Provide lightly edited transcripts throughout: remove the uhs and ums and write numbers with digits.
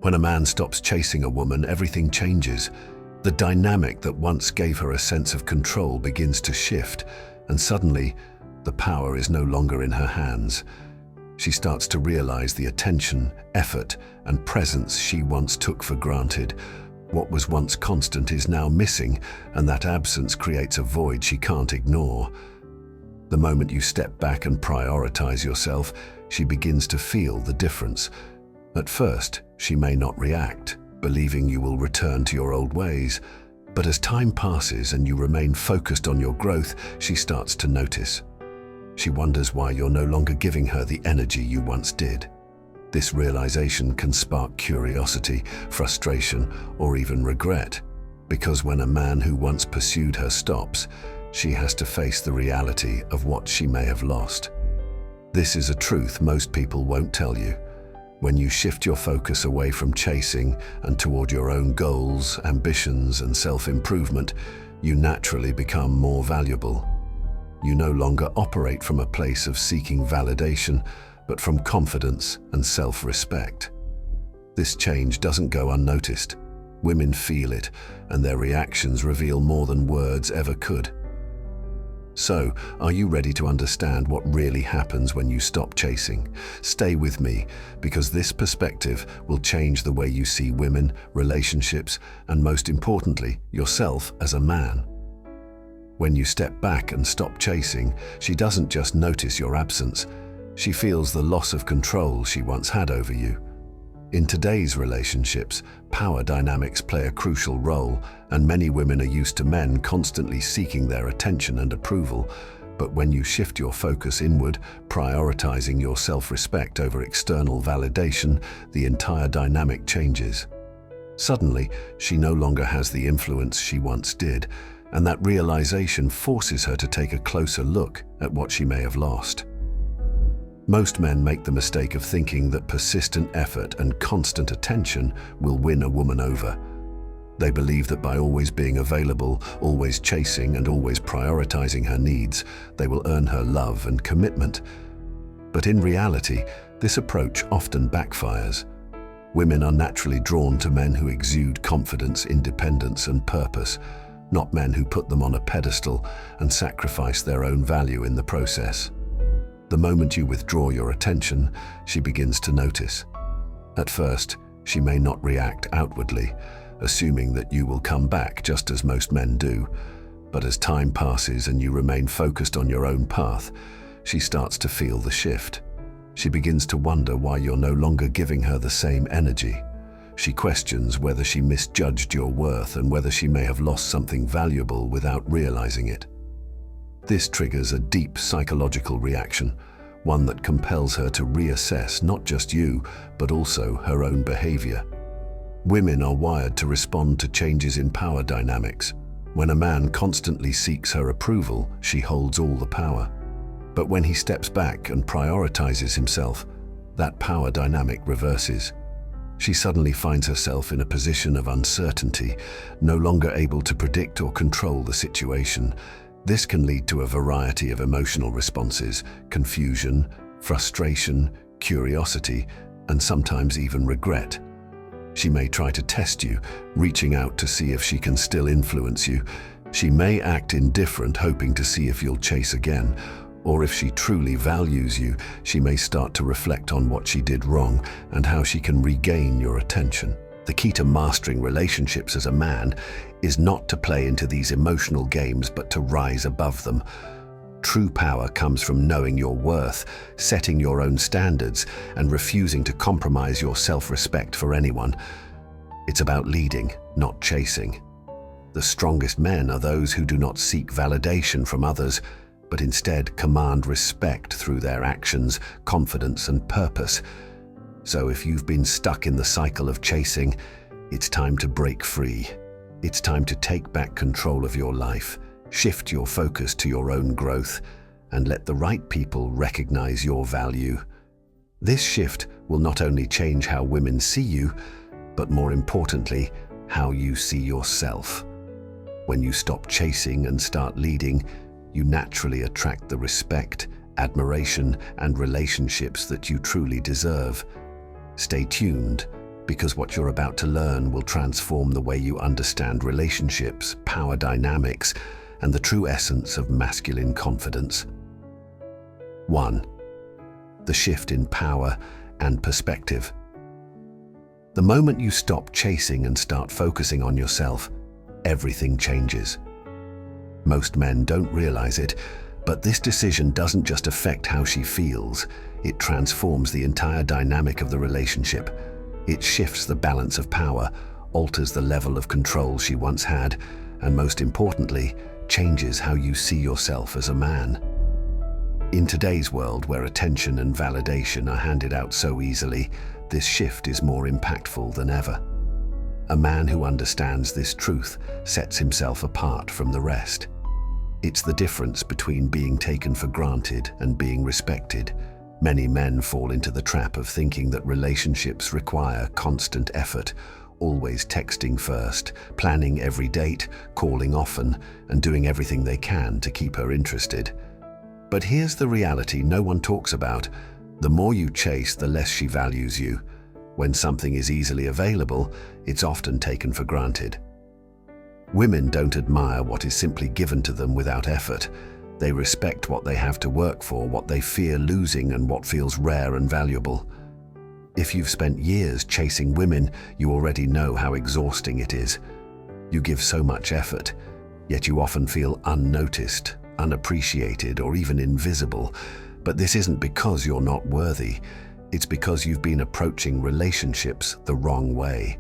When a man stops chasing a woman, everything changes. The dynamic that once gave her a sense of control begins to shift, and suddenly, the power is no longer in her hands. She starts to realize the attention, effort, and presence she once took for granted. What was once constant is now missing, and that absence creates a void she can't ignore. The moment you step back and prioritize yourself, she begins to feel the difference. At first, she may not react, believing you will return to your old ways. But as time passes and you remain focused on your growth, she starts to notice. She wonders why you're no longer giving her the energy you once did. This realization can spark curiosity, frustration, or even regret. Because when a man who once pursued her stops, she has to face the reality of what she may have lost. This is a truth most people won't tell you. When you shift your focus away from chasing and toward your own goals, ambitions, and self-improvement, you naturally become more valuable. You no longer operate from a place of seeking validation, but from confidence and self-respect. This change doesn't go unnoticed. Women feel it, and their reactions reveal more than words ever could. So, are you ready to understand what really happens when you stop chasing? Stay with me, because this perspective will change the way you see women, relationships, and most importantly, yourself as a man. When you step back and stop chasing, she doesn't just notice your absence. She feels the loss of control she once had over you. In today's relationships, power dynamics play a crucial role, and many women are used to men constantly seeking their attention and approval. But when you shift your focus inward, prioritizing your self-respect over external validation, the entire dynamic changes. Suddenly, she no longer has the influence she once did, and that realization forces her to take a closer look at what she may have lost. Most men make the mistake of thinking that persistent effort and constant attention will win a woman over. They believe that by always being available, always chasing, and always prioritizing her needs, they will earn her love and commitment. But in reality, this approach often backfires. Women are naturally drawn to men who exude confidence, independence, and purpose, not men who put them on a pedestal and sacrifice their own value in the process. The moment you withdraw your attention, she begins to notice. At first, she may not react outwardly, assuming that you will come back just as most men do. But as time passes and you remain focused on your own path, she starts to feel the shift. She begins to wonder why you're no longer giving her the same energy. She questions whether she misjudged your worth and whether she may have lost something valuable without realizing it. This triggers a deep psychological reaction, one that compels her to reassess not just you, but also her own behavior. Women are wired to respond to changes in power dynamics. When a man constantly seeks her approval, she holds all the power. But when he steps back and prioritizes himself, that power dynamic reverses. She suddenly finds herself in a position of uncertainty, no longer able to predict or control the situation. This can lead to a variety of emotional responses: confusion, frustration, curiosity, and sometimes even regret. She may try to test you, reaching out to see if she can still influence you. She may act indifferent, hoping to see if you'll chase again. Or if she truly values you, she may start to reflect on what she did wrong and how she can regain your attention. The key to mastering relationships as a man is not to play into these emotional games, but to rise above them. True power comes from knowing your worth, setting your own standards, and refusing to compromise your self-respect for anyone. It's about leading, not chasing. The strongest men are those who do not seek validation from others, but instead command respect through their actions, confidence, and purpose. So if you've been stuck in the cycle of chasing, it's time to break free. It's time to take back control of your life, shift your focus to your own growth, and let the right people recognize your value. This shift will not only change how women see you, but more importantly, how you see yourself. When you stop chasing and start leading, you naturally attract the respect, admiration, and relationships that you truly deserve. Stay tuned, because what you're about to learn will transform the way you understand relationships, power dynamics, and the true essence of masculine confidence. 1. The shift in power and perspective. The moment you stop chasing and start focusing on yourself, everything changes. Most men don't realize it, but this decision doesn't just affect how she feels, it transforms the entire dynamic of the relationship. It shifts the balance of power, alters the level of control she once had, and most importantly, changes how you see yourself as a man. In today's world where attention and validation are handed out so easily, this shift is more impactful than ever. A man who understands this truth sets himself apart from the rest. It's the difference between being taken for granted and being respected. Many men fall into the trap of thinking that relationships require constant effort, always texting first, planning every date, calling often, and doing everything they can to keep her interested. But here's the reality no one talks about. The more you chase, the less she values you. When something is easily available, it's often taken for granted. Women don't admire what is simply given to them without effort. They respect what they have to work for, what they fear losing, and what feels rare and valuable. If you've spent years chasing women, you already know how exhausting it is. You give so much effort, yet you often feel unnoticed, unappreciated, or even invisible. But this isn't because you're not worthy. It's because you've been approaching relationships the wrong way.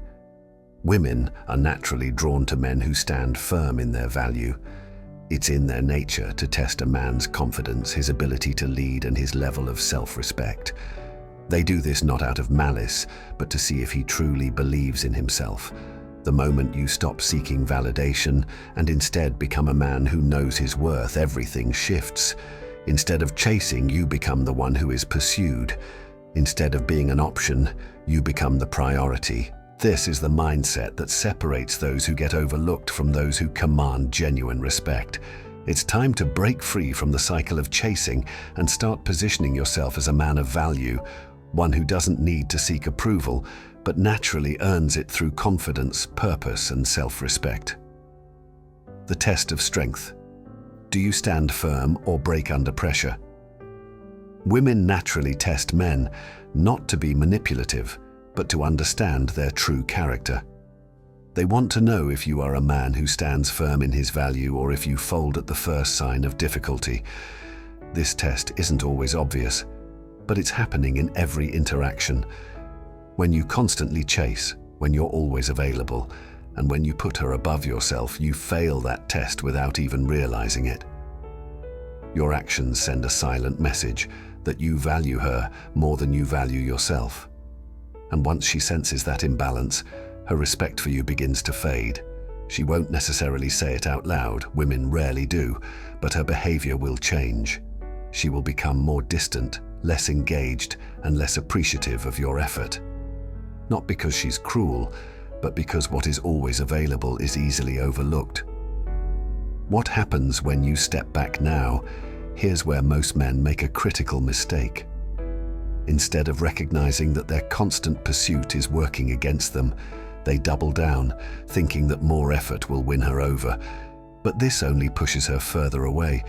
Women are naturally drawn to men who stand firm in their value. It's in their nature to test a man's confidence, his ability to lead, and his level of self-respect. They do this not out of malice, but to see if he truly believes in himself. The moment you stop seeking validation and instead become a man who knows his worth, everything shifts. Instead of chasing, you become the one who is pursued. Instead of being an option, you become the priority. This is the mindset that separates those who get overlooked from those who command genuine respect. It's time to break free from the cycle of chasing and start positioning yourself as a man of value, one who doesn't need to seek approval, but naturally earns it through confidence, purpose, and self-respect. The test of strength. Do you stand firm or break under pressure? Women naturally test men, not to be manipulative, but to understand their true character. They want to know if you are a man who stands firm in his value or if you fold at the first sign of difficulty. This test isn't always obvious, but it's happening in every interaction. When you constantly chase, when you're always available, and when you put her above yourself, you fail that test without even realizing it. Your actions send a silent message that you value her more than you value yourself. And once she senses that imbalance, her respect for you begins to fade. She won't necessarily say it out loud, women rarely do, but her behavior will change. She will become more distant, less engaged, and less appreciative of your effort. Not because she's cruel, but because what is always available is easily overlooked. What happens when you step back now? Here's where most men make a critical mistake. Instead of recognizing that their constant pursuit is working against them, they double down, thinking that more effort will win her over. But this only pushes her further away.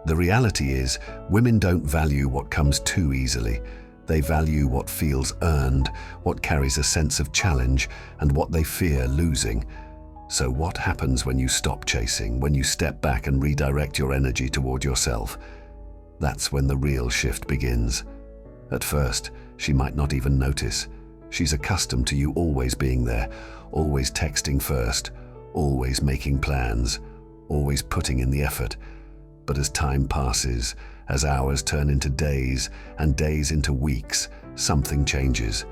The reality is, women don't value what comes too easily. They value what feels earned, what carries a sense of challenge, and what they fear losing. So what happens when you stop chasing, when you step back and redirect your energy toward yourself? That's when the real shift begins. At first, she might not even notice. She's accustomed to you always being there, always texting first, always making plans, always putting in the effort. But as time passes, as hours turn into days and days into weeks, something changes.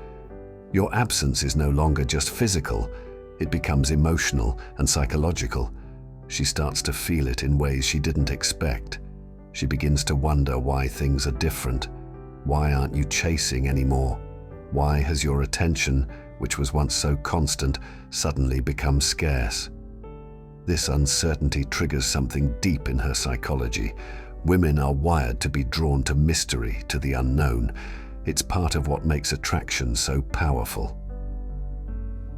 Your absence is no longer just physical, it becomes emotional and psychological. She starts to feel it in ways she didn't expect. She begins to wonder why things are different. Why aren't you chasing anymore? Why has your attention, which was once so constant, suddenly become scarce? This uncertainty triggers something deep in her psychology. Women are wired to be drawn to mystery, to the unknown. It's part of what makes attraction so powerful.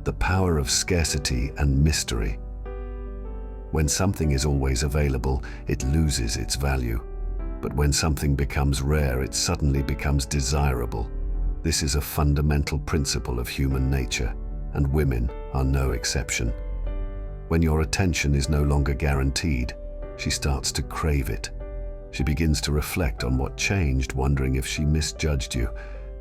the power of scarcity and mystery. When something is always available, it loses its value. But when something becomes rare, it suddenly becomes desirable. This is a fundamental principle of human nature, and women are no exception. When your attention is no longer guaranteed, she starts to crave it. She begins to reflect on what changed, wondering if she misjudged you.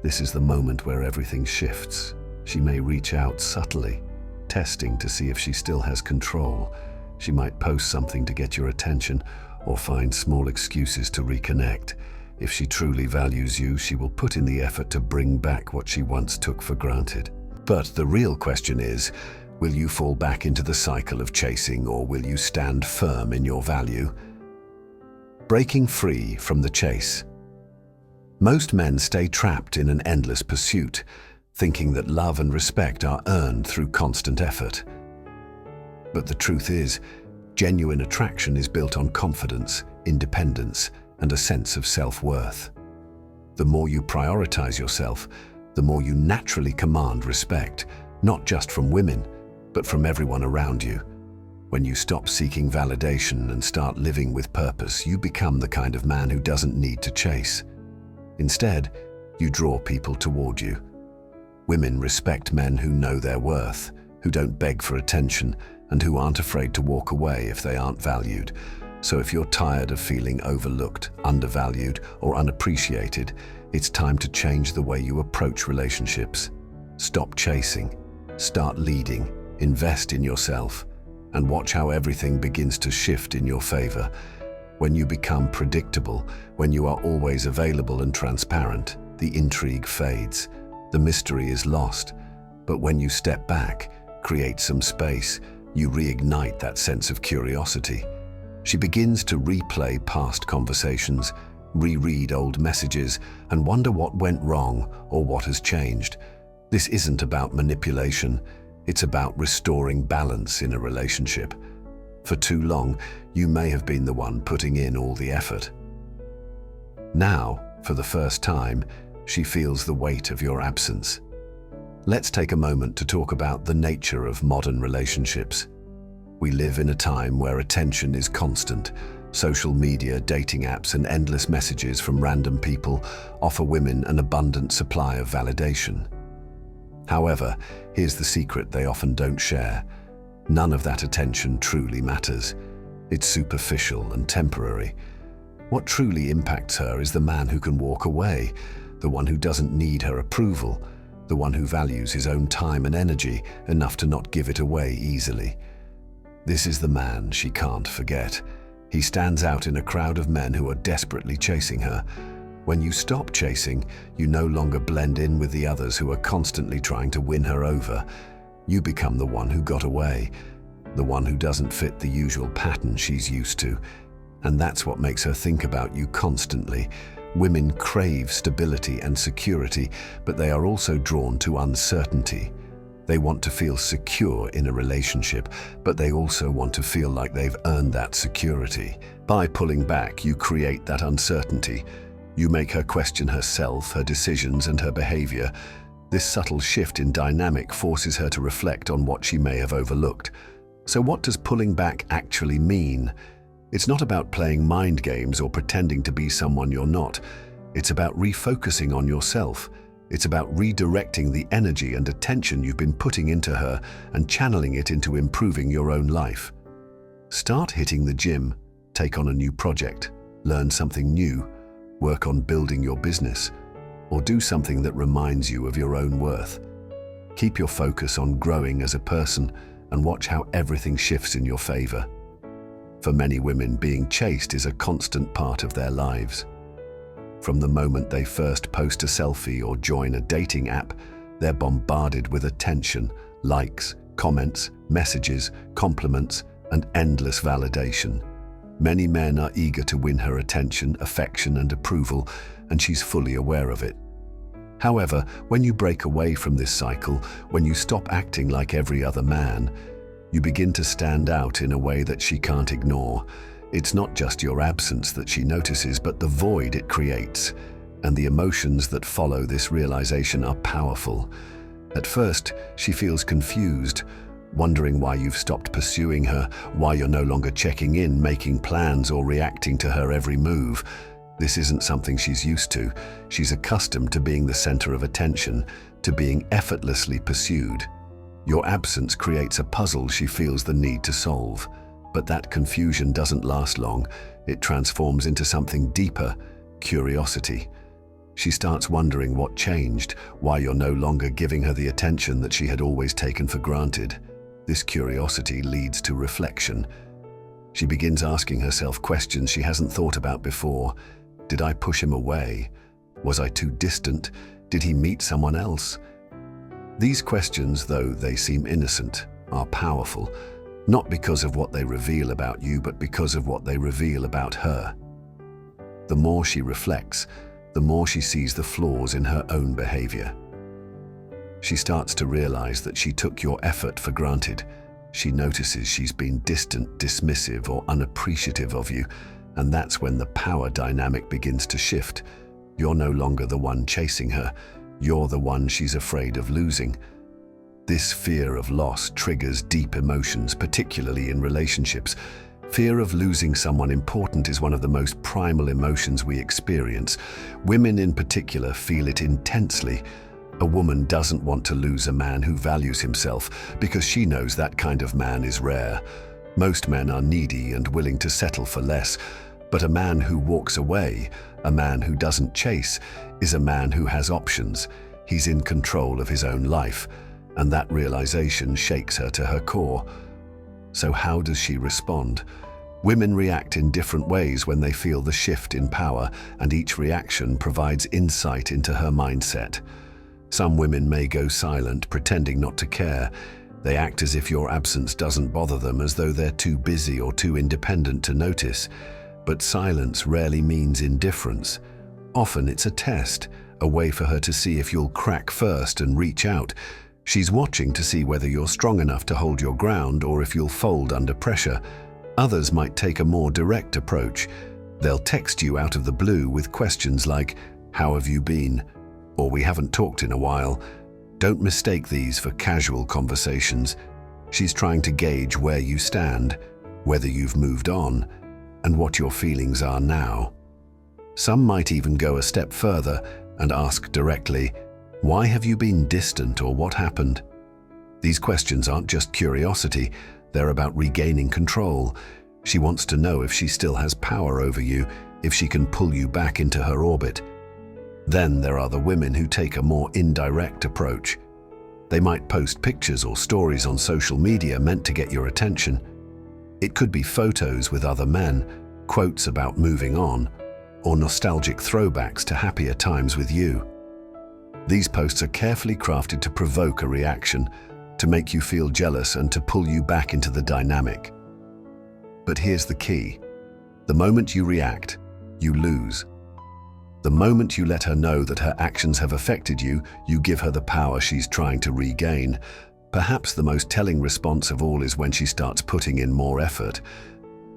This is the moment where everything shifts. She may reach out subtly, testing to see if she still has control. She might post something to get your attention or find small excuses to reconnect. If she truly values you, she will put in the effort to bring back what she once took for granted. But the real question is, will you fall back into the cycle of chasing, or will you stand firm in your value? Breaking free from the chase. Most men stay trapped in an endless pursuit, thinking that love and respect are earned through constant effort. But the truth is, genuine attraction is built on confidence, independence, and a sense of self-worth. The more you prioritize yourself, the more you naturally command respect, not just from women, but from everyone around you. When you stop seeking validation and start living with purpose, you become the kind of man who doesn't need to chase. Instead, you draw people toward you. Women respect men who know their worth, who don't beg for attention, and who aren't afraid to walk away if they aren't valued. So if you're tired of feeling overlooked, undervalued, or unappreciated, it's time to change the way you approach relationships. Stop chasing, start leading, invest in yourself, and watch how everything begins to shift in your favor. When you become predictable, when you are always available and transparent, the intrigue fades, the mystery is lost. But when you step back, create some space, you reignite that sense of curiosity. She begins to replay past conversations, reread old messages, and wonder what went wrong or what has changed. This isn't about manipulation, it's about restoring balance in a relationship. For too long, you may have been the one putting in all the effort. Now, for the first time, she feels the weight of your absence. Let's take a moment to talk about the nature of modern relationships. We live in a time where attention is constant. Social media, dating apps, and endless messages from random people offer women an abundant supply of validation. However, here's the secret they often don't share. None of that attention truly matters. It's superficial and temporary. What truly impacts her is the man who can walk away, the one who doesn't need her approval, the one who values his own time and energy enough to not give it away easily. This is the man she can't forget. He stands out in a crowd of men who are desperately chasing her. When you stop chasing, you no longer blend in with the others who are constantly trying to win her over. You become the one who got away, the one who doesn't fit the usual pattern she's used to. And that's what makes her think about you constantly. Women crave stability and security, but they are also drawn to uncertainty. They want to feel secure in a relationship, but they also want to feel like they've earned that security. By pulling back, you create that uncertainty. You make her question herself, her decisions, and her behavior. This subtle shift in dynamic forces her to reflect on what she may have overlooked. So what does pulling back actually mean? It's not about playing mind games or pretending to be someone you're not. It's about refocusing on yourself. It's about redirecting the energy and attention you've been putting into her and channeling it into improving your own life. Start hitting the gym, take on a new project, learn something new, work on building your business, or do something that reminds you of your own worth. Keep your focus on growing as a person and watch how everything shifts in your favor. For many women, being chased is a constant part of their lives. From the moment they first post a selfie or join a dating app, they're bombarded with attention, likes, comments, messages, compliments, and endless validation. Many men are eager to win her attention, affection, and approval, and she's fully aware of it. However, when you break away from this cycle, when you stop acting like every other man, you begin to stand out in a way that she can't ignore. It's not just your absence that she notices, but the void it creates. And the emotions that follow this realization are powerful. At first, she feels confused, wondering why you've stopped pursuing her, why you're no longer checking in, making plans, or reacting to her every move. This isn't something she's used to. She's accustomed to being the center of attention, to being effortlessly pursued. Your absence creates a puzzle she feels the need to solve. But that confusion doesn't last long. It transforms into something deeper, curiosity. She starts wondering what changed, why you're no longer giving her the attention that she had always taken for granted. This curiosity leads to reflection. She begins asking herself questions she hasn't thought about before. Did I push him away? Was I too distant? Did he meet someone else? These questions, though they seem innocent, are powerful, not because of what they reveal about you, but because of what they reveal about her. The more she reflects, the more she sees the flaws in her own behavior. She starts to realize that she took your effort for granted. She notices she's been distant, dismissive, or unappreciative of you, and that's when the power dynamic begins to shift. You're no longer the one chasing her. You're the one she's afraid of losing. This fear of loss triggers deep emotions, particularly in relationships. Fear of losing someone important is one of the most primal emotions we experience. Women in particular feel it intensely. A woman doesn't want to lose a man who values himself because she knows that kind of man is rare. Most men are needy and willing to settle for less, but a man who walks away, a man who doesn't chase, is a man who has options. He's in control of his own life, and that realization shakes her to her core. So how does she respond? Women react in different ways when they feel the shift in power, and each reaction provides insight into her mindset. Some women may go silent, pretending not to care. They act as if your absence doesn't bother them, as though they're too busy or too independent to notice. But silence rarely means indifference. Often it's a test, a way for her to see if you'll crack first and reach out. She's watching to see whether you're strong enough to hold your ground or if you'll fold under pressure. Others might take a more direct approach. They'll text you out of the blue with questions like, "How have you been?" or "We haven't talked in a while." Don't mistake these for casual conversations. She's trying to gauge where you stand, whether you've moved on, and what your feelings are now. Some might even go a step further and ask directly, "Why have you been distant, or what happened?" These questions aren't just curiosity, they're about regaining control. She wants to know if she still has power over you, if she can pull you back into her orbit. Then there are the women who take a more indirect approach. They might post pictures or stories on social media meant to get your attention. It could be photos with other men, quotes about moving on, or nostalgic throwbacks to happier times with you. These posts are carefully crafted to provoke a reaction, to make you feel jealous and to pull you back into the dynamic. But here's the key. The moment you react, you lose. The moment you let her know that her actions have affected you, you give her the power she's trying to regain. Perhaps the most telling response of all is when she starts putting in more effort.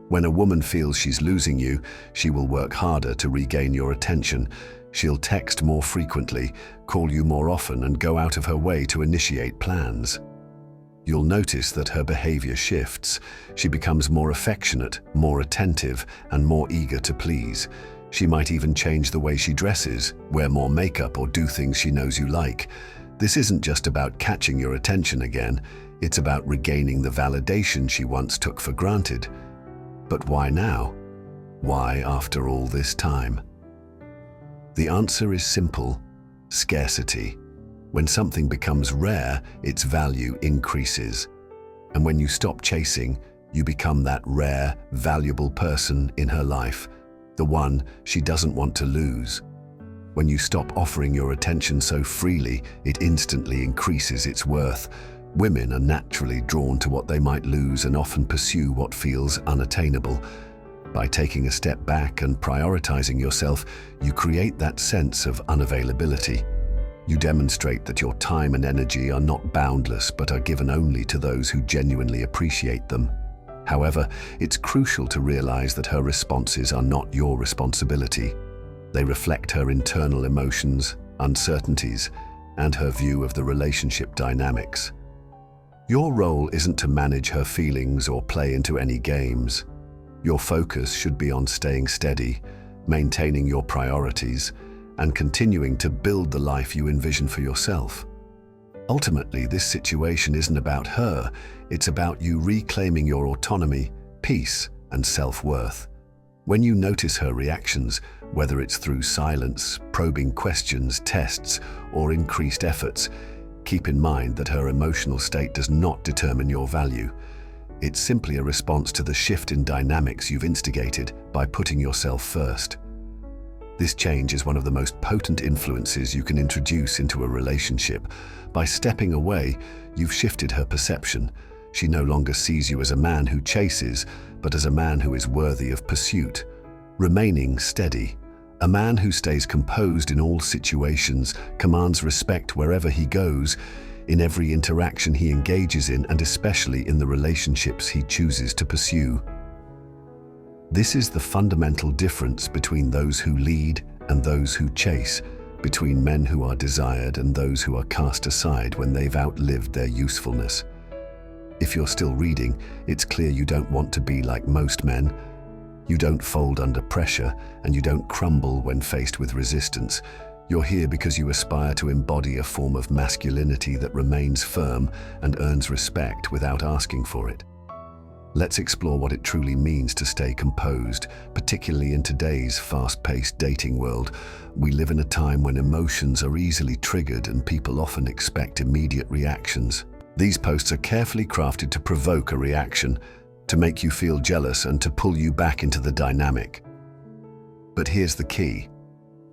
When a woman feels she's losing you, she will work harder to regain your attention. She'll text more frequently, call you more often, and go out of her way to initiate plans. You'll notice that her behavior shifts. She becomes more affectionate, more attentive, and more eager to please. She might even change the way she dresses, wear more makeup, or do things she knows you like. This isn't just about catching your attention again, it's about regaining the validation she once took for granted. But why now? Why after all this time? The answer is simple: scarcity. When something becomes rare, its value increases. And when you stop chasing, you become that rare, valuable person in her life, the one she doesn't want to lose. When you stop offering your attention so freely, it instantly increases its worth. Women are naturally drawn to what they might lose and often pursue what feels unattainable. By taking a step back and prioritizing yourself, you create that sense of unavailability. You demonstrate that your time and energy are not boundless but are given only to those who genuinely appreciate them. However, it's crucial to realize that her responses are not your responsibility. They reflect her internal emotions, uncertainties, and her view of the relationship dynamics. Your role isn't to manage her feelings or play into any games. Your focus should be on staying steady, maintaining your priorities, and continuing to build the life you envision for yourself. Ultimately, this situation isn't about her, it's about you reclaiming your autonomy, peace, and self-worth. When you notice her reactions, whether it's through silence, probing questions, tests, or increased efforts, keep in mind that her emotional state does not determine your value. It's simply a response to the shift in dynamics you've instigated by putting yourself first. This change is one of the most potent influences you can introduce into a relationship. By stepping away, you've shifted her perception. She no longer sees you as a man who chases, but as a man who is worthy of pursuit. Remaining steady. A man who stays composed in all situations, commands respect wherever he goes, in every interaction he engages in, and especially in the relationships he chooses to pursue. This is the fundamental difference between those who lead and those who chase, between men who are desired and those who are cast aside when they've outlived their usefulness. If you're still reading, it's clear you don't want to be like most men. You don't fold under pressure, and you don't crumble when faced with resistance. You're here because you aspire to embody a form of masculinity that remains firm and earns respect without asking for it. Let's explore what it truly means to stay composed, particularly in today's fast-paced dating world. We live in a time when emotions are easily triggered and people often expect immediate reactions. These posts are carefully crafted to provoke a reaction, to make you feel jealous and to pull you back into the dynamic. But here's the key.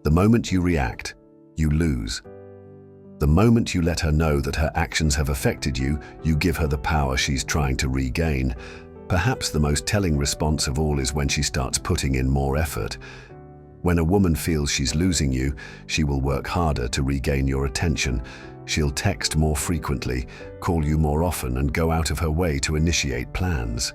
The moment you react, you lose. The moment you let her know that her actions have affected you, you give her the power she's trying to regain. Perhaps the most telling response of all is when she starts putting in more effort. When a woman feels she's losing you, she will work harder to regain your attention. She'll text more frequently, call you more often, and go out of her way to initiate plans.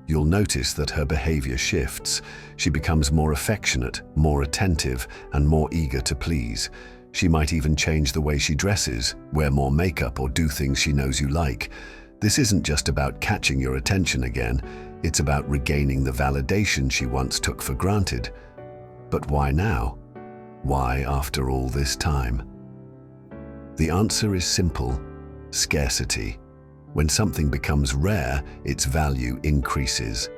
You'll notice that her behavior shifts. She becomes more affectionate, more attentive, and more eager to please. She might even change the way she dresses, wear more makeup, or do things she knows you like. This isn't just about catching your attention again, it's about regaining the validation she once took for granted. But why now? Why after all this time? The answer is simple: scarcity. When something becomes rare, its value increases.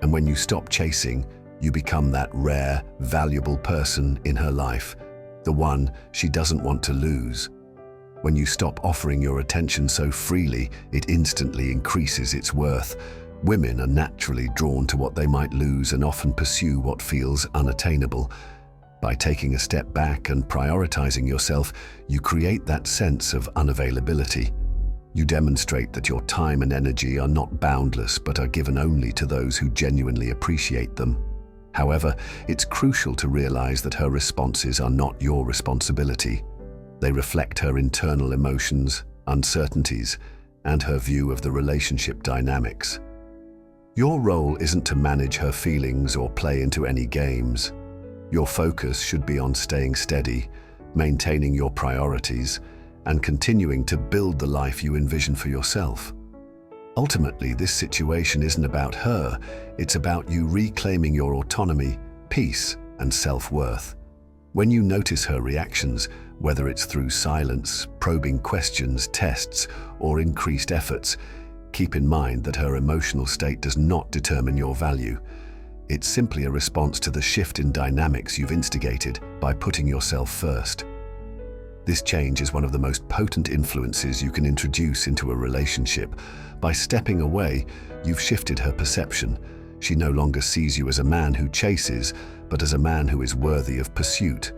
And when you stop chasing, you become that rare, valuable person in her life, the one she doesn't want to lose. When you stop offering your attention so freely, it instantly increases its worth. Women are naturally drawn to what they might lose and often pursue what feels unattainable. By taking a step back and prioritizing yourself, you create that sense of unavailability. You demonstrate that your time and energy are not boundless but are given only to those who genuinely appreciate them. However, it's crucial to realize that her responses are not your responsibility. They reflect her internal emotions, uncertainties, and her view of the relationship dynamics. Your role isn't to manage her feelings or play into any games. Your focus should be on staying steady, maintaining your priorities, and continuing to build the life you envision for yourself. Ultimately, this situation isn't about her, it's about you reclaiming your autonomy, peace, and self-worth. When you notice her reactions, whether it's through silence, probing questions, tests, or increased efforts, keep in mind that her emotional state does not determine your value. It's simply a response to the shift in dynamics you've instigated by putting yourself first. This change is one of the most potent influences you can introduce into a relationship. By stepping away, you've shifted her perception. She no longer sees you as a man who chases, but as a man who is worthy of pursuit.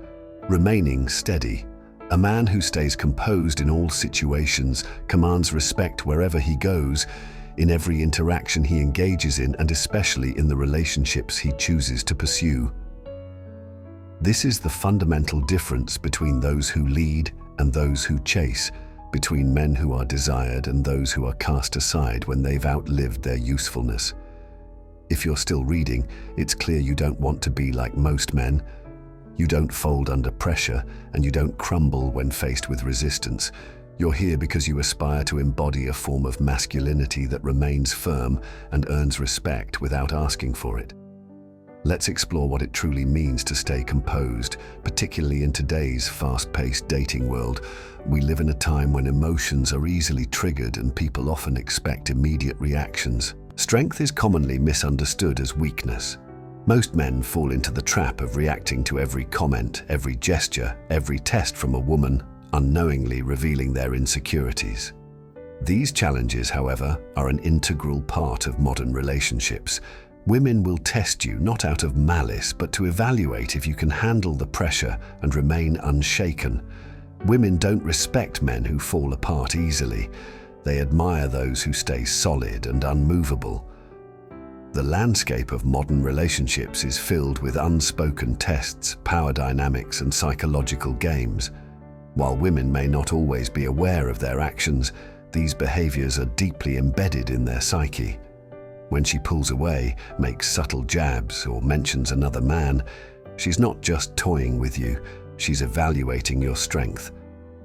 Remaining steady. A man who stays composed in all situations, commands respect wherever he goes, in every interaction he engages in, and especially in the relationships he chooses to pursue. This is the fundamental difference between those who lead and those who chase, between men who are desired and those who are cast aside when they've outlived their usefulness. If you're still reading, it's clear you don't want to be like most men. You don't fold under pressure, and you don't crumble when faced with resistance. You're here because you aspire to embody a form of masculinity that remains firm and earns respect without asking for it. Let's explore what it truly means to stay composed, particularly in today's fast-paced dating world. We live in a time when emotions are easily triggered and people often expect immediate reactions. Strength is commonly misunderstood as weakness. Most men fall into the trap of reacting to every comment, every gesture, every test from a woman, unknowingly revealing their insecurities. These challenges, however, are an integral part of modern relationships. Women will test you not out of malice, but to evaluate if you can handle the pressure and remain unshaken. Women don't respect men who fall apart easily. They admire those who stay solid and unmovable. The landscape of modern relationships is filled with unspoken tests, power dynamics, and psychological games. While women may not always be aware of their actions, these behaviors are deeply embedded in their psyche. When she pulls away, makes subtle jabs, or mentions another man, she's not just toying with you, she's evaluating your strength.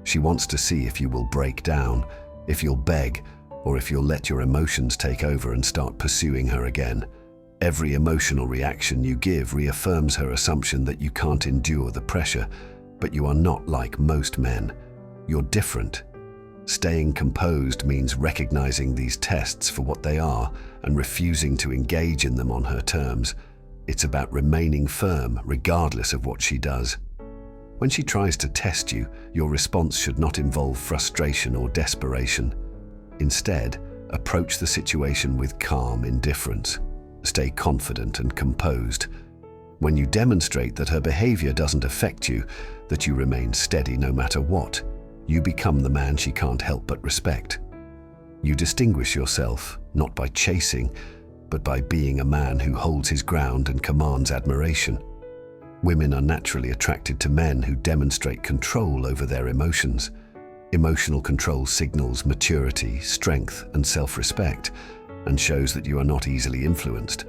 She wants to see if you will break down, if you'll beg, or if you'll let your emotions take over and start pursuing her again. Every emotional reaction you give reaffirms her assumption that you can't endure the pressure, but you are not like most men. You're different. Staying composed means recognizing these tests for what they are and refusing to engage in them on her terms. It's about remaining firm regardless of what she does. When she tries to test you, your response should not involve frustration or desperation. Instead, approach the situation with calm indifference. Stay confident and composed. When you demonstrate that her behavior doesn't affect you, that you remain steady no matter what, you become the man she can't help but respect. You distinguish yourself, not by chasing, but by being a man who holds his ground and commands admiration. Women are naturally attracted to men who demonstrate control over their emotions. Emotional control signals maturity, strength, and self-respect, and shows that you are not easily influenced.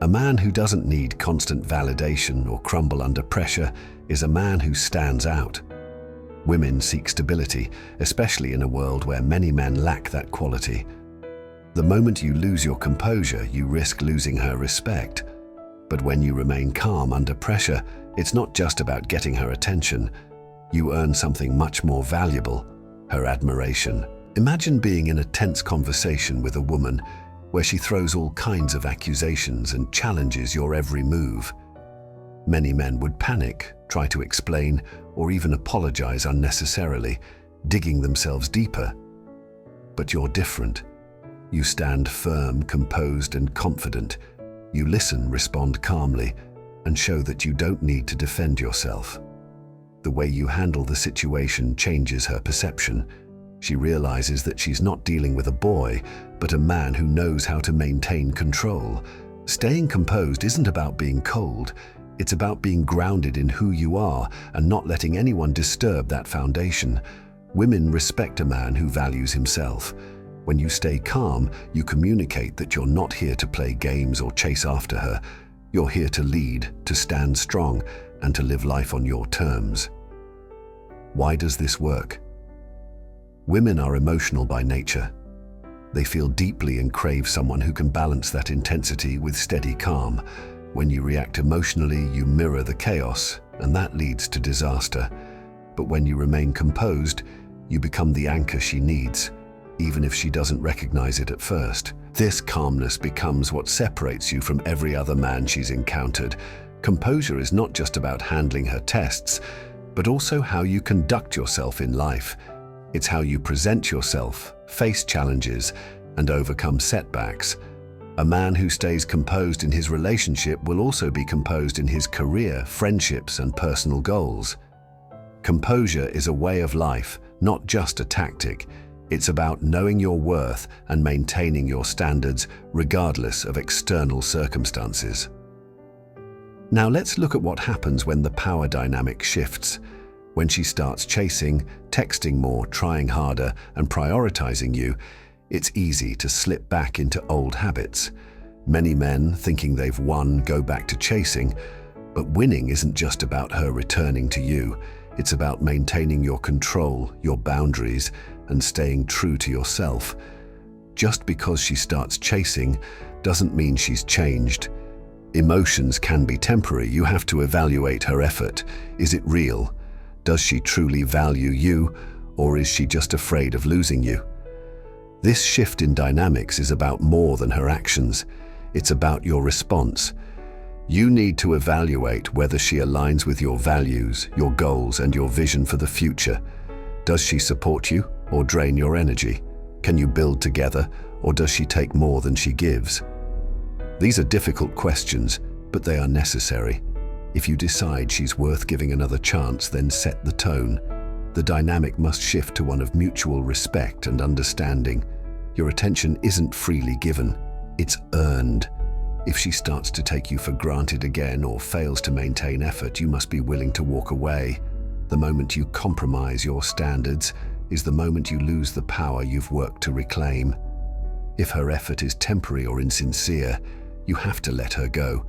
A man who doesn't need constant validation or crumble under pressure is a man who stands out. Women seek stability, especially in a world where many men lack that quality. The moment you lose your composure, you risk losing her respect. But when you remain calm under pressure, it's not just about getting her attention. You earn something much more valuable, her admiration. Imagine being in a tense conversation with a woman where she throws all kinds of accusations and challenges your every move. Many men would panic, try to explain, or even apologize unnecessarily, digging themselves deeper. But you're different. You stand firm, composed, and confident. You listen, respond calmly, and show that you don't need to defend yourself. The way you handle the situation changes her perception. She realizes that she's not dealing with a boy, but a man who knows how to maintain control. Staying composed isn't about being cold. It's about being grounded in who you are and not letting anyone disturb that foundation. Women respect a man who values himself. When you stay calm, you communicate that you're not here to play games or chase after her. You're here to lead, to stand strong, and to live life on your terms. Why does this work? Women are emotional by nature. They feel deeply and crave someone who can balance that intensity with steady calm. When you react emotionally, you mirror the chaos, and that leads to disaster. But when you remain composed, you become the anchor she needs, even if she doesn't recognize it at first. This calmness becomes what separates you from every other man she's encountered. Composure is not just about handling her tests, but also how you conduct yourself in life. It's how you present yourself, face challenges, and overcome setbacks. A man who stays composed in his relationship will also be composed in his career, friendships, and personal goals. Composure is a way of life, not just a tactic. It's about knowing your worth and maintaining your standards regardless of external circumstances. Now let's look at what happens when the power dynamic shifts. When she starts chasing, texting more, trying harder, and prioritizing you, it's easy to slip back into old habits. Many men, thinking they've won, go back to chasing, But winning isn't just about her returning to you. It's about maintaining your control, your boundaries, and staying true to yourself. Just because she starts chasing doesn't mean she's changed. Emotions can be temporary. You have to evaluate her effort. Is it real? Does she truly value you, or is she just afraid of losing you? This shift in dynamics is about more than her actions. It's about your response. You need to evaluate whether she aligns with your values, your goals, and your vision for the future. Does she support you or drain your energy? Can you build together, or does she take more than she gives? These are difficult questions, but they are necessary. If you decide she's worth giving another chance, then set the tone. The dynamic must shift to one of mutual respect and understanding. Your attention isn't freely given, it's earned. If she starts to take you for granted again or fails to maintain effort, you must be willing to walk away. The moment you compromise your standards is the moment you lose the power you've worked to reclaim. If her effort is temporary or insincere, you have to let her go.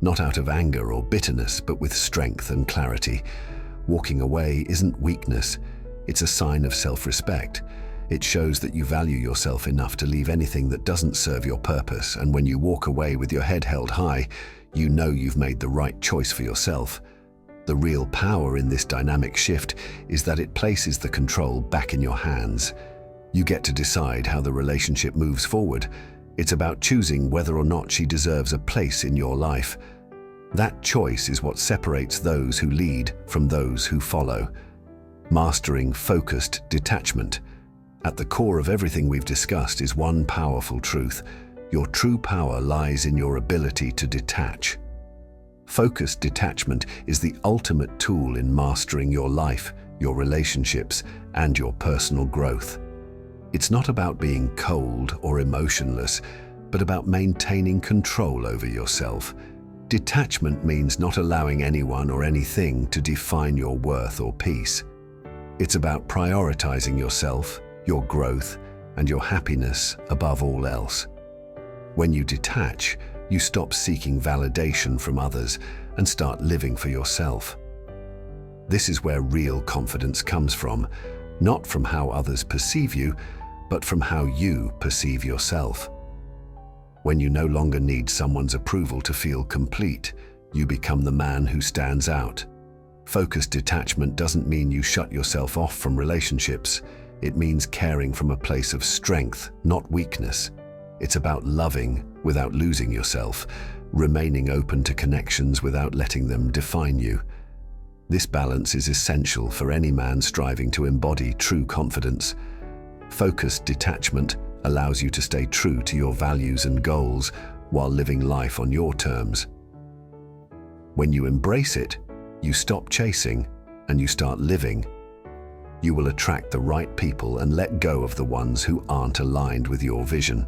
Not out of anger or bitterness, but with strength and clarity. Walking away isn't weakness, it's a sign of self-respect. It shows that you value yourself enough to leave anything that doesn't serve your purpose, and when you walk away with your head held high, you know you've made the right choice for yourself. The real power in this dynamic shift is that it places the control back in your hands. You get to decide how the relationship moves forward. It's about choosing whether or not she deserves a place in your life. That choice is what separates those who lead from those who follow. Mastering focused detachment. At the core of everything we've discussed is one powerful truth. Your true power lies in your ability to detach. Focused detachment is the ultimate tool in mastering your life, your relationships, and your personal growth. It's not about being cold or emotionless, but about maintaining control over yourself. Detachment means not allowing anyone or anything to define your worth or peace. It's about prioritizing yourself, your growth, and your happiness above all else. When you detach, you stop seeking validation from others and start living for yourself. This is where real confidence comes from, not from how others perceive you, but from how you perceive yourself. When you no longer need someone's approval to feel complete, you become the man who stands out. Focused detachment doesn't mean you shut yourself off from relationships. It means caring from a place of strength, not weakness. It's about loving without losing yourself, remaining open to connections without letting them define you. This balance is essential for any man striving to embody true confidence. Focused detachment allows you to stay true to your values and goals while living life on your terms. When you embrace it, you stop chasing and you start living. You will attract the right people and let go of the ones who aren't aligned with your vision.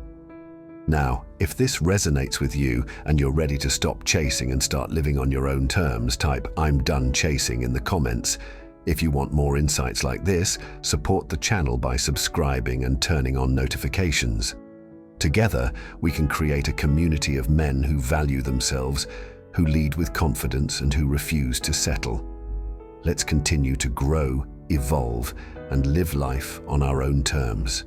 Now, if this resonates with you and you're ready to stop chasing and start living on your own terms, type "I'm done chasing" in the comments. If you want more insights like this, support the channel by subscribing and turning on notifications. Together, we can create a community of men who value themselves, who lead with confidence, and who refuse to settle. Let's continue to grow, evolve, and live life on our own terms.